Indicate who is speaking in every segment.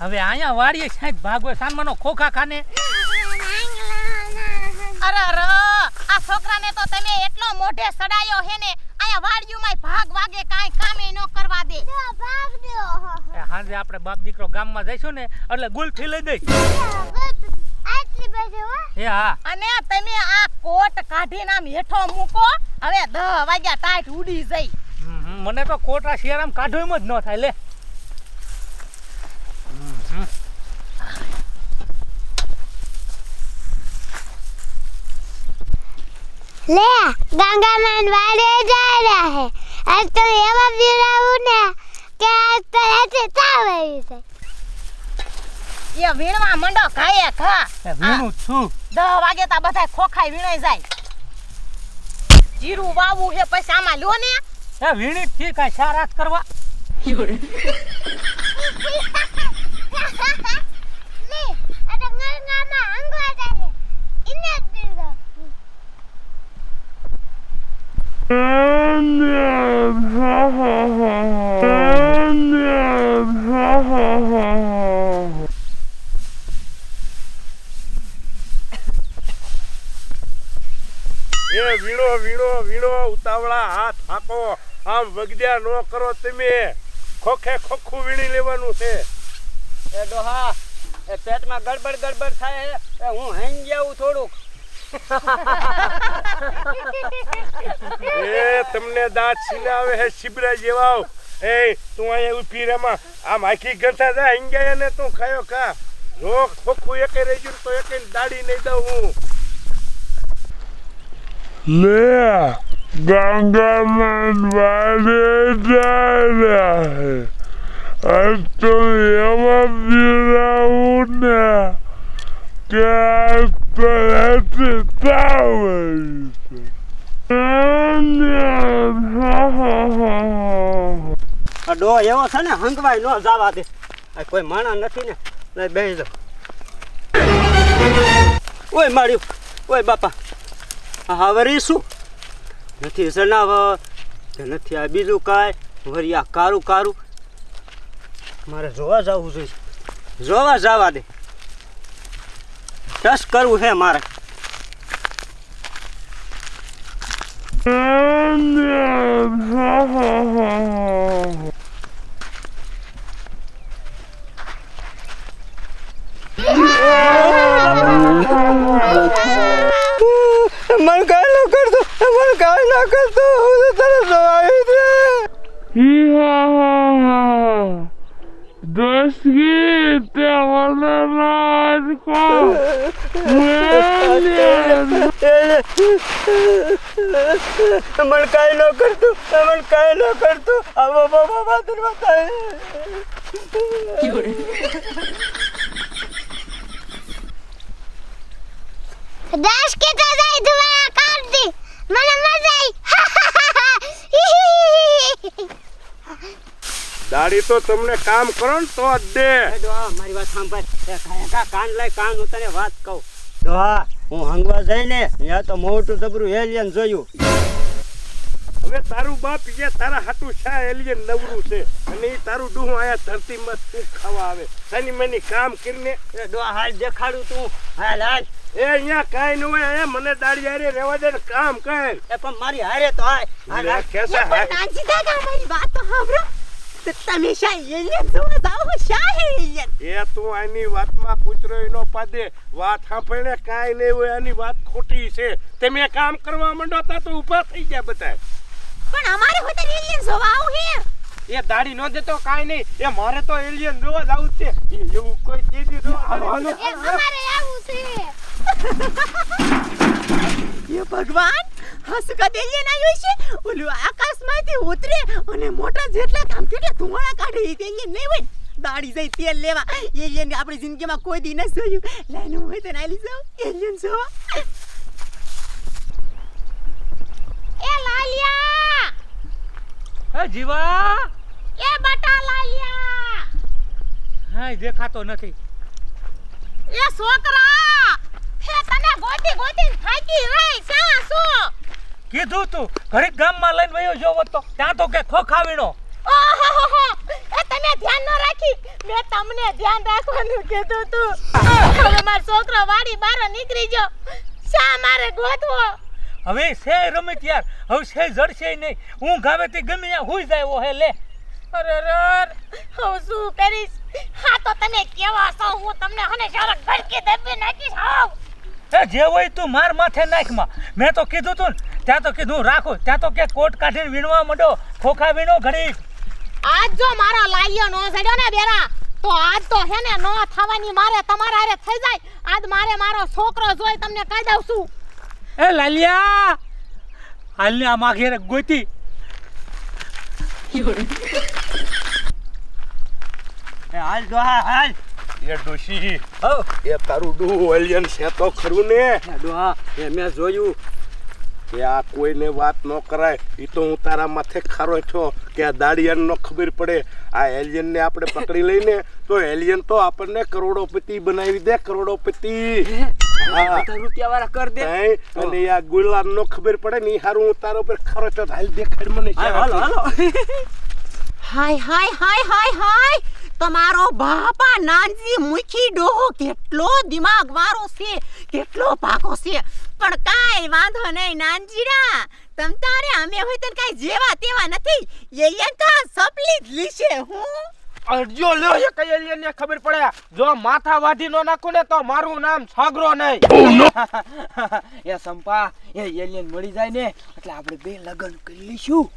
Speaker 1: હવે અહીંયા વાડીએ સાઈડ ભાગવે સાનમાનો ખોખા ખાને.
Speaker 2: અરે આ છોકરાને તો તમે એટલો મોઢે સડાયો હે ને અહીંયા વાડીયુંમાં ભાગ વાગે કાઈ કામે ન કરવા દે. ભાગ દો.
Speaker 1: હાંજે આપણે બાપ દીકરો ગામમાં જઈશું ને એટલે ગુલફી લઈ દઈ.
Speaker 2: આટલી બજે હો.
Speaker 1: એ હા.
Speaker 2: અને તમે આ કોટ કાઢીને આમ હેઠો મૂકો. હવે 10 વાગ્યા ટાઈટ ઉડી જઈ.
Speaker 1: મને તો કોટરા શિયાળામ કાઢો એમ જ ન થાય લે.
Speaker 3: ले गंगामान वाले जा रहा है आज तो एवं बिराऊ ने કે આજ તો રાતે તાવ આવી છે.
Speaker 2: એ વીણવા મંડો ખાય ખા.
Speaker 1: વીણું છું.
Speaker 2: 10 વાગે તા બધા ખોખાઈ વીણાઈ જાય. જીરું વાવું હે પછી આમાં લ્યો ને.
Speaker 1: એ વીણી થી કાઈ સારાત કરવા.
Speaker 3: લે આ તો ગંગામાં અંગવા જાય ઇને દીધો.
Speaker 4: એ વીણો વીણો વીણો ઉતાવળા હાથ હાકો આમ વગદ્યા ન કરો તમે ખોખે ખોખું વીણી લેવાનું છે.
Speaker 5: એ ડોહા એ પેટમાં ગડબડ થાય એ હું હંગ જાઉં થોડુંક.
Speaker 4: એ તમને દાંત સિલાવે હે શિબરા જેવાઓ. એ તું અહીંયા ઉભી રેમાં આમ આખી ગંઠા જાય હંગ્યા ને તું ખાયો ખા. જો ખોખું એકે રહી ગયું તો એકે દાડી નહીં દઉં હું.
Speaker 6: ले गंगामान वाले जा रहा है आज तो एवं बिराऊ ने કે આજ તો રાતે તાવ આવી છે.
Speaker 5: આ ડોહો એવો છે ને હંગવાય ન જવા દે. આ કોઈ માણા નથી ને લઈ બેસી જાવ. ઓય માર્યું ઓય બાપા હવે શું નથી જનાવર કે નથી આ બીજું કાંઈ વળી આ કારું કારું મારે જોવા જવું જોઈએ. જોવા જવા દે ટસ કરવું છે મારે. मन काय न करतो मन काय न करतो तर
Speaker 6: दोस्ती ते मला राज को
Speaker 5: मन काय न करतो अब बाबा तुम बताए
Speaker 3: દાસ કે તો જાય દુવા કાઢ દી મને મજા આવી.
Speaker 4: દાડી તો તમને કામ કરો ને તો જ દે.
Speaker 5: ડોહા મારી વાત સાંભળ. કાન લઈ કાન હું તને વાત કહું. ડોહા હું હંગવા જઈને ત્યાં તો મોટું જબરું એલિયન જોયું.
Speaker 4: હવે તારું બાપ જે તારા હાટું છે એલિયન નવરું છે અને ઈ તારું ડૂહું આયા ધરતીમાં તું ખાવા આવે. તની મની કામ કરીને
Speaker 5: એ ડોહા હાલ દેખાડું તું હાલ હાલ.
Speaker 4: એ અહીંયા કાઈ ન હોય અહીંયા મને દાડી હારે રહેવા દે ને કામ કર.
Speaker 5: એ પણ મારી હારે તો હાલ હાલ હાલ.
Speaker 4: ખેસા હાલ.
Speaker 2: નાનજી દાદા મારી વાત તો સાંભળો. તમે શા એલિયન જોવા જાવ શા હે એલિયન.
Speaker 4: એ તું આની વાતમાં કૂતરો નો પાદે વાત સાંભળે કાઈ નહીં હોય આની વાત ખોટી છે. તમે કામ કરવા માંડો તા તો ઊભા થઈ ગયા બધા.
Speaker 2: પણ અમારે હોતે એલિયન જોવા આવું હે.
Speaker 1: એ દાડી નો દેતો કાઈ નહીં. એ મારે તો એલિયન જોવા જાવું છે. એવું કોઈ ચીજ જો હાલો હાલો.
Speaker 3: એ અમારે આવું છે.
Speaker 2: એ ભગવાન હસકત એલિયન આવ્યો છે. ઓલું આકાશમાંથી ઉતરે અને મોટા જેટલા કામ કેટલા ધુમાડા કાઢે એ એલિયન નહીં હોય. દાડી જઈ તેલ લેવા. એલિયન આપણી જિંદગીમાં કોઈ દી ન જોયું. લાઈન હોય તો નાલી જાવ એલિયન જોવા.
Speaker 3: એ લાલિયા
Speaker 1: એ જીવા
Speaker 3: એ બટા લાલિયા
Speaker 1: હાય દેખાતો નથી.
Speaker 2: એ છોકરા હે તને ગોતી ગોતી થાકી રહી શા શું.
Speaker 1: કીધું તું ઘડીક ગામમાં લઈને વયો જોવો તો ત્યાં તો કે ખોખાવીનો.
Speaker 2: ઓહોહો એ તમે ધ્યાન ન રાખી મેં તમને ધ્યાન રાખવાનું કીધું તું હવે મારો છોકરો વાડી બહાર નીકળી ગયો શા મારે ગોતવો
Speaker 7: હવે છે રમત યાર હવે છે જડશે નહીં હું ગાવેથી ગમે ત્યાં હુઈ જાય હે લે
Speaker 2: અરે હું શું કરીશ હા તો તમે કેવા છો હું તમને હને શારક ભડકી દબી નાખીશ હાવ
Speaker 7: એ જે હોય તું માર માથે નાખમાં મેં તો કીધું તું ને ત્યાં તો કીધું રાખો ત્યાં તો કે કોટ કાઢીને વીણવા માંડો ખોખા વીણો ઘડી
Speaker 2: આજ જો મારો લાલિયો નો સડ્યો ને બેરા તો આજ તો હે ને નો થવાની મારે તમારા હારે થઈ જાય આજ મારે મારો છોકરો જોઈ તમને કહી દઉં છું
Speaker 7: એ લાલિયા હાલને આ માઘેરે ગોતી
Speaker 5: એ હાલ ડોહા હાલ
Speaker 4: એ ડોશી
Speaker 5: હો
Speaker 4: એ તારું ડૂ એલિયન છે તો ખરું ને
Speaker 5: એ ડોહા એ મેં જોયું
Speaker 4: કે આ કોઈને વાત ન કરાય એ તો હું તારા માથે ખારો છો કે આ દાડિયાને નો ખબર પડે આ એલિયનને આપણે પકડી લઈને તો એલિયન તો આપણને કરોડોપતિ બનાવી દે કરોડોપતિ હા
Speaker 5: રૂપિયા વાળા કર દે
Speaker 4: અને આ ગુલામ નો ખબર પડે ને હારું હું તારા ઉપર ખારો છો હાલ દેખાડ મને
Speaker 5: હાલો હાલો
Speaker 2: હાય હાય હાય હાય હાય તમારો બાપા નાનજી મુખી ડોહો કેટલો દિમાગ વાળો છે કેટલો પાકો છે પણ કાઈ વાંધો નહીં નાનજીડા તમ તારે અમે હોય તો કાઈ જેવા તેવા નથી એલિયન તો સપલી જ લીશે હું
Speaker 1: અરજો લ્યો એ કઈ એલિયન ને ખબર પડે જો માથા વાઢી નો નાખું ને તો મારું નામ સાગરો નહીં
Speaker 5: એ સંપા એ એલિયન મળી જાય ને એટલે આપણે બે લગન કરી લઈશું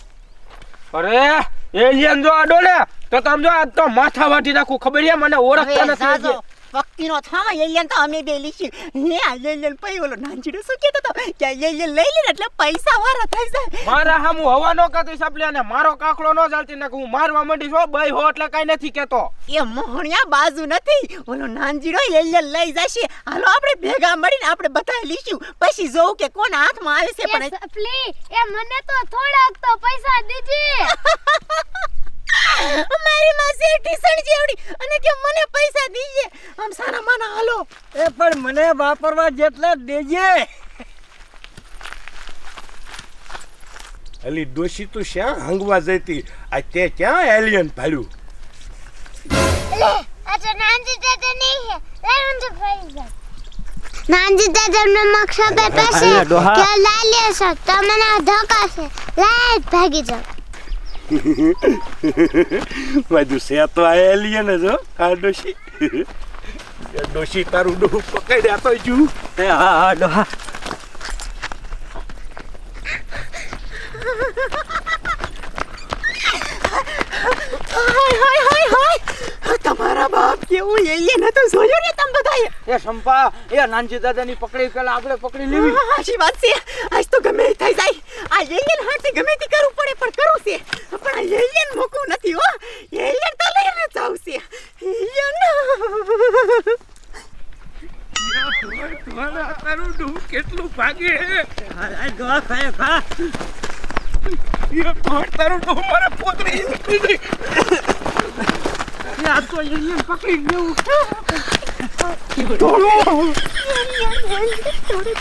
Speaker 1: અરે એલિયન જો આડો ને તો તમ જો આજ તો માથા વાઢી નાખું ખબર છે મને ઓળખતા નથી
Speaker 2: વક્તિનો થામા એલિયન તો અમે બે લીશું હે આ એલિયન પઈ ઓલો નાનજીડો શું કહેતો તો કે એલિયન લઈ લે એટલે પૈસા વાળા થઈ જાય
Speaker 1: મારા હામુ હવા નો કાતી સપલે ને મારો કાકડો નો ચાલતી ને હું મારવા માંડી છો બઈ હો એટલે કાઈ નથી કેતો
Speaker 2: એ મોહણિયા બાજુ નથી ઓલો નાનજીડો એલિયન લઈ જશે હાલો આપણે ભેગા મળીને આપણે બધા લીશું પછી જોઉં કે કોણ હાથમાં આવે છે પણ
Speaker 3: પ્લીઝ એ મને તો થોડાક તો પૈસા દીજે
Speaker 2: મારી માં શેઠી સણ જેવડી અને કે મને પૈસા દીજે આમ સારા માના હાલો
Speaker 5: એ પણ મને વાપરવા જેટલા જ દેજે
Speaker 4: અલી ડોશી તું શ્યાં હંગવા જતી આ તે ક્યાં એલિયન ભાડ્યું
Speaker 3: अच्छा नानजी दादा नहीं है ले मुझे पैसा नानजी दादा ने मक्सा पे पैसे क्या ला लिया सब तो मैंने धोखा से लाइट भागी जाओ
Speaker 4: બાજુ છે તો આ એલિયન જ હો આ ડોશી ડોશી તારું ડોહ પકડ્યા તો જુ
Speaker 5: એ હા હા ડોહા
Speaker 2: હાય હાય હાય હાય તમારા બાપ કેવું એલિયન હતો જોયો ને તમે બધાએ
Speaker 5: એ સંપા એ નાનજી દાદાની પકડી પેલા આપણે પકડી લેવી
Speaker 2: સાચી વાત છે આજ તો ગમે એ થઈ જાય આ એલિયન હાથે ગમે તે કરવું પડે પણ કરવું છે પણ આ એલિયન મૂકવું નથી હો એલિયન તો લઈને જ આવશે એલિયન
Speaker 4: તારું ડોહ કેટલું ભાગે
Speaker 5: આ ડોહા ખાય ખા
Speaker 4: તારું ડોહ મારે પોતરી
Speaker 5: આ તો એલિયન પકડી ગયું
Speaker 2: થોડું